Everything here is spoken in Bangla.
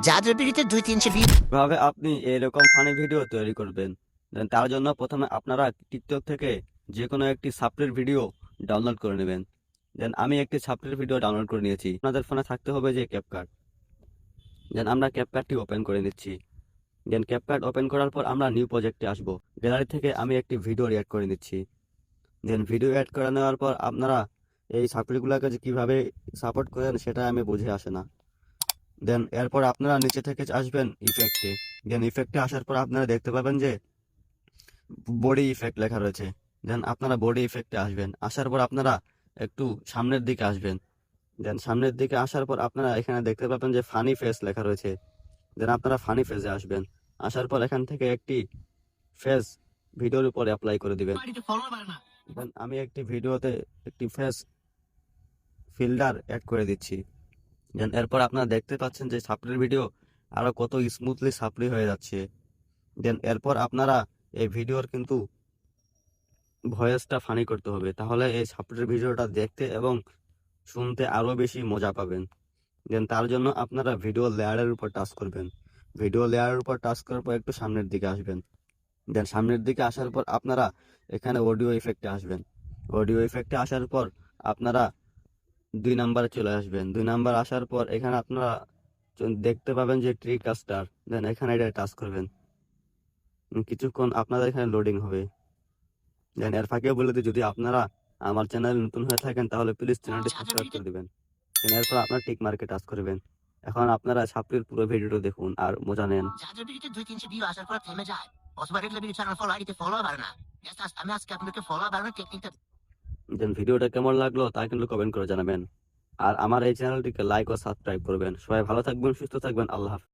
যাদের ভিডিওতে 2-300 ভিউ কিভাবে আপনি এরকম ফানি ভিডিও তৈরি করবেন। দেন তার জন্য প্রথমে আপনারা টিকটক থেকে যে কোনো একটি সাপ্লির ভিডিও ডাউনলোড করে নেবেন। দেন আমি একটি সাপ্লির ভিডিও ডাউনলোড করে নিয়েছি। আপনাদের ফোনে থাকতে হবে যে ক্যাপকাট। দেন আমরা ক্যাপকাটটি ওপেন করে নিচ্ছি। দেন ক্যাপকাট ওপেন করার পর আমরা নিউ প্রজেক্টে আসব। গ্যালারি থেকে আমি একটি ভিডিও অ্যাড করে নিচ্ছি। দেন ভিডিও অ্যাড করে নেওয়ার পর আপনারা এই সাপ্লিগুলোকে যে কীভাবে সাপোর্ট করেন সেটা আমি বুঝে আসে না। দেন এরপর আপনারা নিচে থেকে আসবেন ইফেক্টে। দেন ইফেক্টে আসার পর আপনারা দেখতে পাবেন যে বডি ইফেক্ট লেখা রয়েছে। দেন আপনারা বডি ইফেক্টে আসবেন। আসার পর আপনারা একটু সামনের দিকে আসবেন। দেন সামনের দিকে আসার পর আপনারা এখানে দেখতে পাবেন যে ফানি ফেস লেখা রয়েছে। দেন আপনারা ফানি ফেসে আসবেন। আসার পর এখান থেকে একটি ফেস ভিডিওর উপর অ্যাপ্লাই করে দিবেন। দেন আমি একটি ভিডিওতে একটি ফেস ফিল্টার অ্যাড করে দিচ্ছি। দেন এরপর আপনারা দেখতে পাচ্ছেন যে সাপ্লির ভিডিও আরো কত স্মুথলি সাপ্লি হয়ে যাচ্ছে। দেন এরপর আপনারা এই ভিডিওর কিন্তু ভয়েসটা ফানি করতে হবে, তাহলে এই সাপ্লির ভিডিওটা দেখতে এবং শুনতে আরো বেশি মজা পাবেন। দেন তার জন্য আপনারা ভিডিও লেয়ারের উপর টাচ করবেন। ভিডিও লেয়ারের উপর টাচ করার পর একটু সামনের দিকে আসবেন। দেন সামনের দিকে আসার পর আপনারা এখানে অডিও ইফেক্টে আসবেন। অডিও ইফেক্টে আসার পর আপনারা 2 নাম্বারে চলে আসবেন। 2 নাম্বার আসার পর এখানে আপনারা দেখতে পাবেন যে ট্রি কাস্টার। দেন এখানে এটা টাচ করবেন। কিছুক্ষণ আপনাদের এখানে লোডিং হবে। দেন এর ফাঁকে বলে দিই, যদি আপনারা আমার চ্যানেল নতুন হয়ে থাকেন তাহলে প্লিজ চ্যানেলটি সাবস্ক্রাইব করে দিবেন। দেন এরপর আপনারা টিক মার্কে টাচ করবেন। এখন আপনারা সাপ্লির পুরো ভিডিওটা দেখুন আর মজা নেন। যাদের ভিডিওতে 2-300 ভিউ আসার পর থেমে যায় অথবা রেগুলার ভিডিও চ্যানেল ফলো আইডিতে ফলো বাড়ে না, আমি আজকে আপনাদেরকে ফলো বাড়ানোর টেকনিকটা দেন ভিডিওটা কেমন লাগলো তা কিন্তু কমেন্ট করে জানাবেন। আর আমার এই চ্যানেলটিকে লাইক ও সাবস্ক্রাইব করবেন। সবাই ভালো থাকবেন, সুস্থ থাকবেন। আল্লাহ হাফেজ।